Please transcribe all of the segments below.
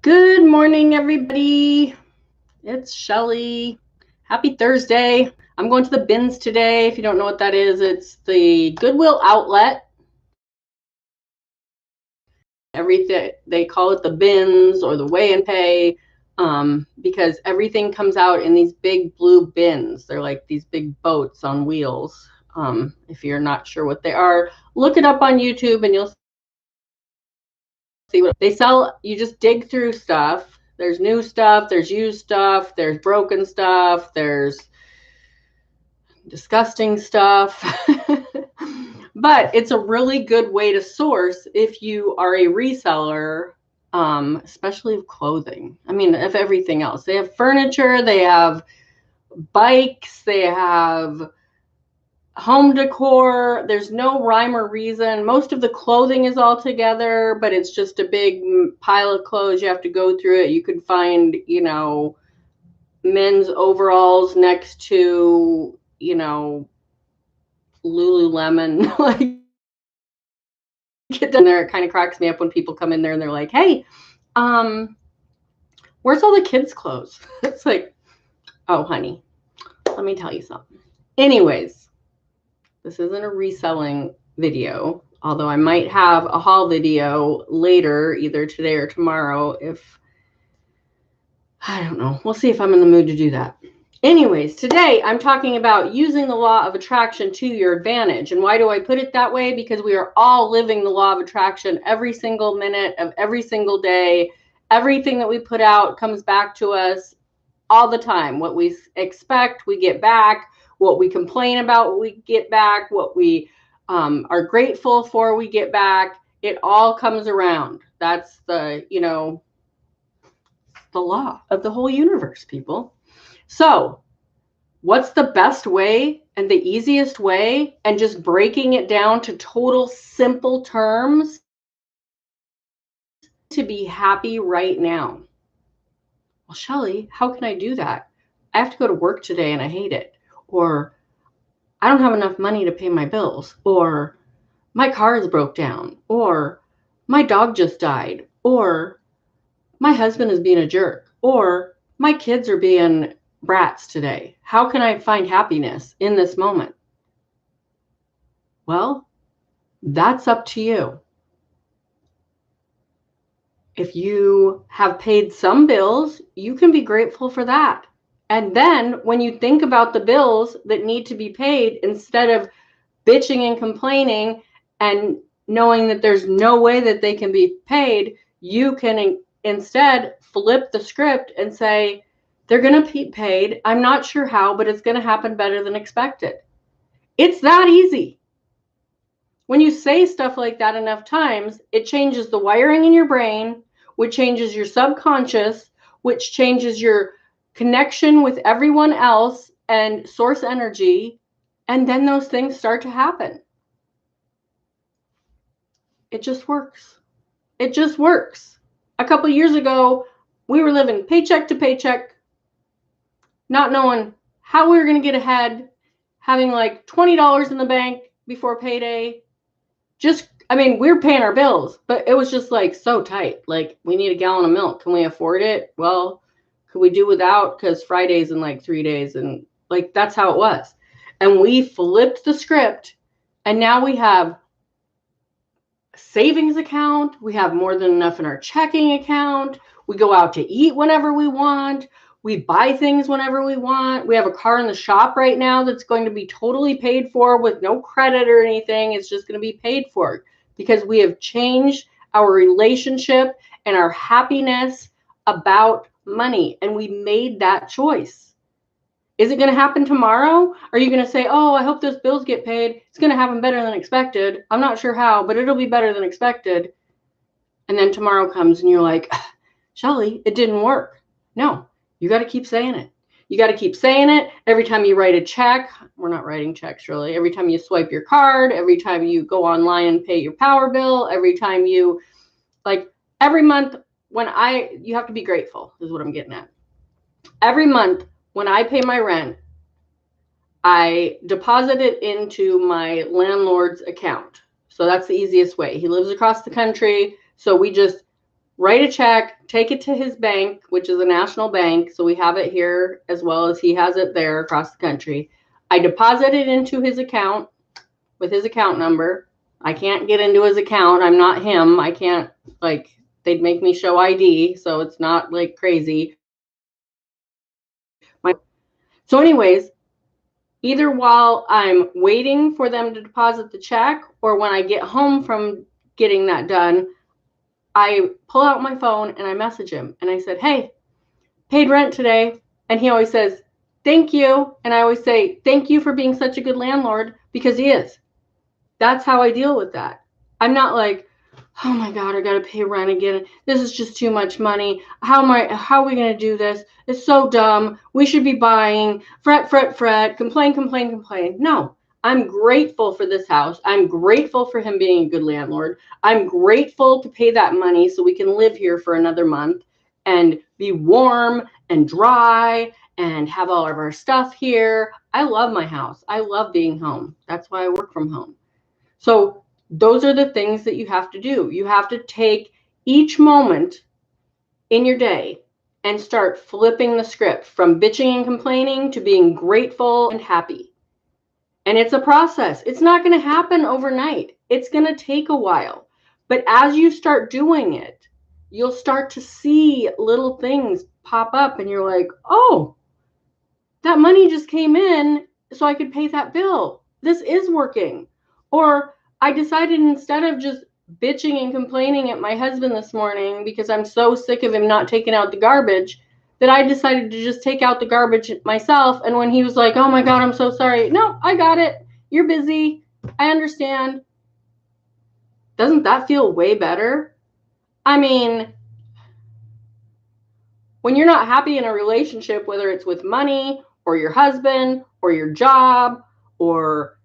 Good morning, everybody. It's Shelly. Happy Thursday. I'm going to the bins today. If you don't know what that is, it's the Goodwill outlet. Everything, they call it the bins or the weigh and pay, because everything comes out in these big blue bins. They're like these big boats on wheels. If you're not sure what they are, look it up on YouTube and you'll see what they sell. You just dig through stuff. There's new stuff, there's used stuff, there's broken stuff, there's disgusting stuff. But it's a really good way to source if you are a reseller, especially of clothing. I mean, of everything else. They have furniture, they have bikes, they have home decor. There's no rhyme or reason. Most of the clothing is all together, but it's just a big pile of clothes. You have to go through it. You could find, men's overalls next to, Lululemon. Like, get down there. It kind of cracks me up when people come in there and they're like, hey, where's all the kids' clothes? It's like, oh, honey, let me tell you something. Anyways, this isn't a reselling video, although I might have a haul video later, either today or tomorrow. I don't know. We'll see if I'm in the mood to do that. Anyways, today I'm talking about using the law of attraction to your advantage. And why do I put it that way? Because we are all living the law of attraction every single minute of every single day. Everything that we put out comes back to us all the time. What we expect, we get back. What we complain about, we get back. What we are grateful for, we get back. It all comes around. That's the law of the whole universe, people. So what's the best way and the easiest way, and just breaking it down to total simple terms, to be happy right now? Well, Shelly, how can I do that? I have to go to work today and I hate it. Or I don't have enough money to pay my bills. Or my car is broke down. Or my dog just died. Or my husband is being a jerk. Or my kids are being brats today. How can I find happiness in this moment? Well, that's up to you. If you have paid some bills, you can be grateful for that. And then when you think about the bills that need to be paid, instead of bitching and complaining and knowing that there's no way that they can be paid, you can instead flip the script and say, they're going to be paid. I'm not sure how, but it's going to happen better than expected. It's that easy. When you say stuff like that enough times, it changes the wiring in your brain, which changes your subconscious, which changes your connection with everyone else and source energy, and then those things start to happen. It just works. It just works. A couple of years ago, we were living paycheck to paycheck, not knowing how we were going to get ahead, having like $20 in the bank before payday. We were paying our bills, but it was just like so tight. Like, we need a gallon of milk. Can we afford it? Well, could we do without? Because Friday's in like 3 days. And like, that's how it was. And we flipped the script. And now we have a savings account. We have more than enough in our checking account. We go out to eat whenever we want. We buy things whenever we want. We have a car in the shop right now that's going to be totally paid for with no credit or anything. It's just going to be paid for because we have changed our relationship and our happiness about money. And we made that choice. Is it going to happen tomorrow? Are you going to say, oh, I hope those bills get paid? It's going to happen better than expected. I'm not sure how, but it'll be better than expected. And then tomorrow comes and you're like, Shelly, it didn't work. No. You got to keep saying it. You got to keep saying it. Every time you write a check, we're not writing checks really. Every time you swipe your card, every time you go online and pay your power bill, every time you, every month you have to be grateful is what I'm getting at. Every month when I pay my rent, I deposit it into my landlord's account. So that's the easiest way. He lives across the country. So we just write a check, take it to his bank, which is a national bank. So we have it here as well as he has it there across the country. I deposit it into his account with his account number. I can't get into his account. I'm not him. I can't, like, they'd make me show ID. So it's not like crazy. So anyways, either while I'm waiting for them to deposit the check or when I get home from getting that done, I pull out my phone and I message him and I said, hey, paid rent today. And he always says, thank you. And I always say, thank you for being such a good landlord, because he is. That's how I deal with that. I'm not like, oh my God, I got to pay rent again. This is just too much money. How are we going to do this? It's so dumb. We should be buying. Fret, complain. No, I'm grateful for this house. I'm grateful for him being a good landlord. I'm grateful to pay that money so we can live here for another month and be warm and dry and have all of our stuff here. I love my house. I love being home. That's why I work from home. So those are the things that you have to do. You have to take each moment in your day and start flipping the script from bitching and complaining to being grateful and happy. And it's a process. It's not going to happen overnight. It's going to take a while. But as you start doing it, you'll start to see little things pop up and you're like, oh, that money just came in so I could pay that bill. This is working. Or I decided, instead of just bitching and complaining at my husband this morning because I'm so sick of him not taking out the garbage, that I decided to just take out the garbage myself. And when he was like, oh my God, I'm so sorry. No, I got it. You're busy. I understand. Doesn't that feel way better? I mean, when you're not happy in a relationship, whether it's with money or your husband or your job or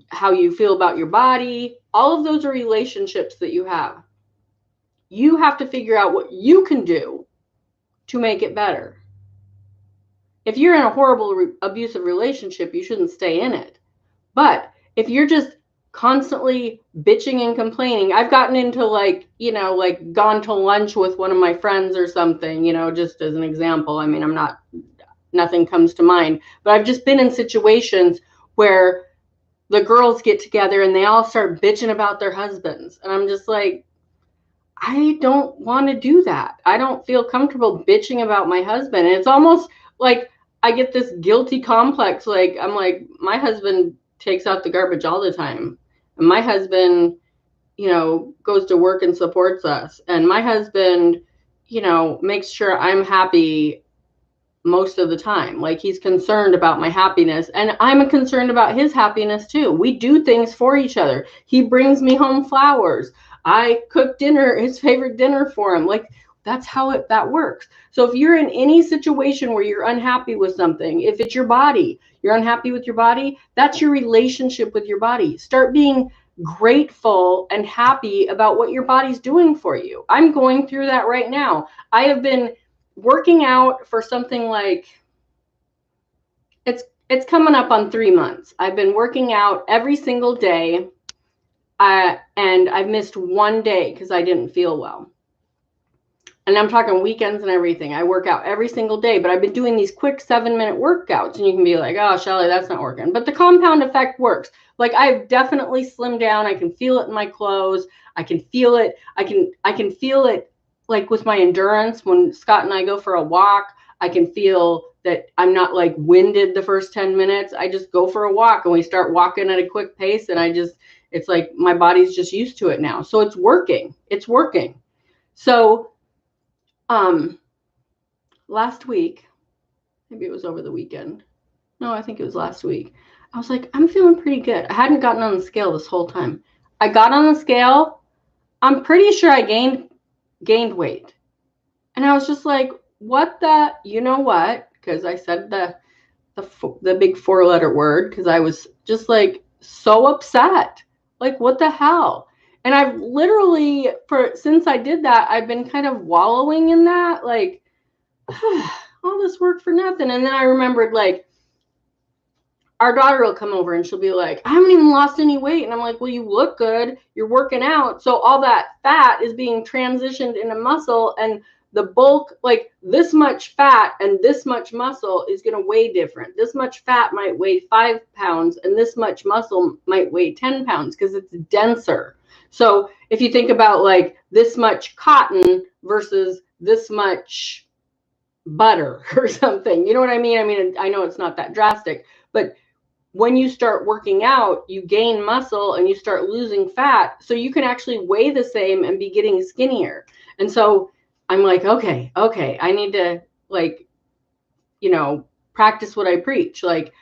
how you feel about your body, all of those are relationships that you have. You have to figure out what you can do to make it better. If you're in a horrible abusive relationship, you shouldn't stay in it. But if you're just constantly bitching and complaining, I've gotten into like gone to lunch with one of my friends or something, just as an example. I mean, nothing comes to mind, but I've just been in situations where the girls get together and they all start bitching about their husbands. And I'm just like, I don't want to do that. I don't feel comfortable bitching about my husband. And it's almost like I get this guilty complex. Like, I'm like, my husband takes out the garbage all the time. And my husband, goes to work and supports us. And my husband, makes sure I'm happy most of the time. Like, he's concerned about my happiness, and I'm concerned about his happiness too. We do things for each other. He brings me home flowers. I cook dinner, his favorite dinner for him. Like, that's how that works. So if you're in any situation where you're unhappy with something, if it's your body, you're unhappy with your body, that's your relationship with your body. Start being grateful and happy about what your body's doing for you. I'm going through that right now. I have been working out for something like, it's coming up on 3 months. I've been working out every single day, and I've missed one day because I didn't feel well. And I'm talking weekends and everything. I work out every single day, but I've been doing these quick 7-minute workouts, and you can be like, oh, Shelly, that's not working. But the compound effect works. Like, I've definitely slimmed down. I can feel it in my clothes. I can feel it. I can feel it, like, with my endurance. When Scott and I go for a walk, I can feel that I'm not like winded the first 10 minutes. I just go for a walk and we start walking at a quick pace, and it's like my body's just used to it now. So it's working. It's working. So last week, maybe it was over the weekend. No, I think it was last week. I was like, I'm feeling pretty good. I hadn't gotten on the scale this whole time. I got on the scale. I'm pretty sure I gained weight. And I was just like, what the, you know what? Because I said the big 4-letter word, because I was just like so upset. Like, what the hell? And I've literally, since I did that, I've been kind of wallowing in that, like, all this work for nothing. And then I remembered, like, our daughter will come over and she'll be like, I haven't even lost any weight. And I'm like, well, you look good. You're working out. So all that fat is being transitioned into muscle, and the bulk, like this much fat and this much muscle is going to weigh different. This much fat might weigh 5 pounds and this much muscle might weigh 10 pounds because it's denser. So if you think about like this much cotton versus this much butter or something, you know what I mean? I mean, I know it's not that drastic, but when you start working out, you gain muscle and you start losing fat. So you can actually weigh the same and be getting skinnier. And so I'm like, okay, I need to, like, you know, practice what I preach. Like,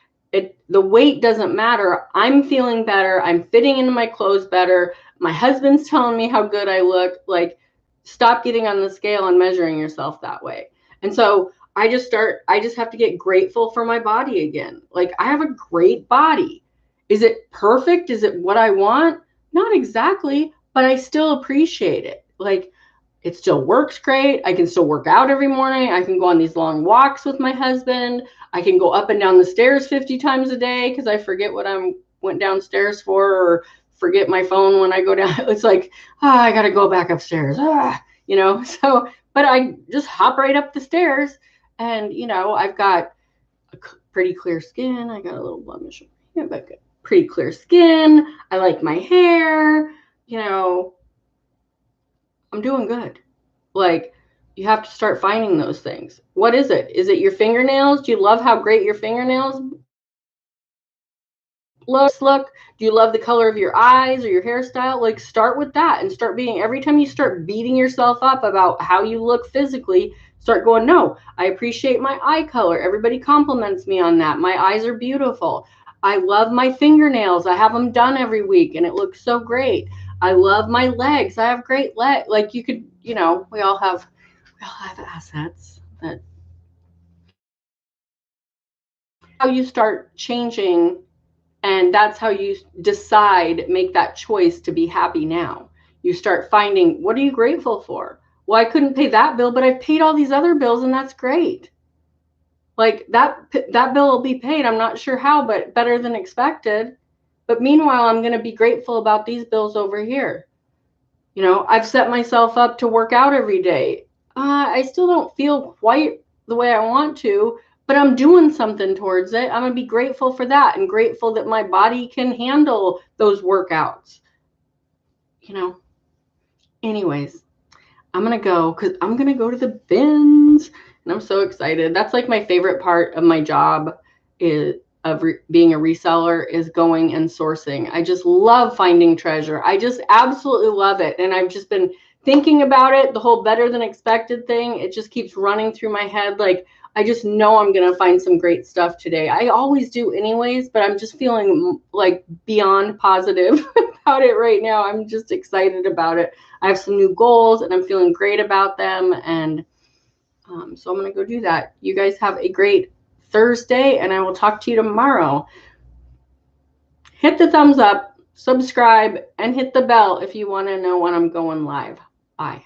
the weight doesn't matter. I'm feeling better. I'm fitting into my clothes better. My husband's telling me how good I look. Like, stop getting on the scale and measuring yourself that way. And so I just have to get grateful for my body again. Like, I have a great body. Is it perfect? Is it what I want? Not exactly, but I still appreciate it. Like, it still works great. I can still work out every morning. I can go on these long walks with my husband. I can go up and down the stairs 50 times a day because I forget what I went downstairs for, or forget my phone when I go down. It's like, I got to go back upstairs. You know, so, but I just hop right up the stairs, and, you know, I've got a pretty clear skin. I got a little blemish here, but pretty clear skin. I like my hair, you know, I'm doing good. Like, you have to start finding those things. What is it? Is it your fingernails? Do you love how great your fingernails look? Do you love the color of your eyes or your hairstyle? Like, start with that and start being, every time you start beating yourself up about how you look physically, start going, no, I appreciate my eye color. Everybody compliments me on that. My eyes are beautiful. I love my fingernails. I have them done every week and it looks so great. I love my legs. I have great legs. Like, you could, you know, we all have assets. That how you start changing, and that's how you decide, make that choice to be happy now. You start finding, what are you grateful for? Well, I couldn't pay that bill, but I've paid all these other bills and that's great. Like, that bill will be paid. I'm not sure how, but better than expected. But meanwhile, I'm going to be grateful about these bills over here. You know, I've set myself up to work out every day. I still don't feel quite the way I want to, but I'm doing something towards it. I'm going to be grateful for that, and grateful that my body can handle those workouts. You know, anyways, I'm going to go because I'm going to go to the bins, and I'm so excited. That's like my favorite part of my job, is of being a reseller, is going and sourcing. I just love finding treasure. I just absolutely love it. And I've just been thinking about it, the whole better than expected thing. It just keeps running through my head. Like, I just know I'm going to find some great stuff today. I always do anyways, but I'm just feeling like beyond positive about it right now. I'm just excited about it. I have some new goals and I'm feeling great about them. And so I'm going to go do that. You guys have a great Thursday, and I will talk to you tomorrow. Hit the thumbs up, subscribe, and hit the bell if you want to know when I'm going live. Bye.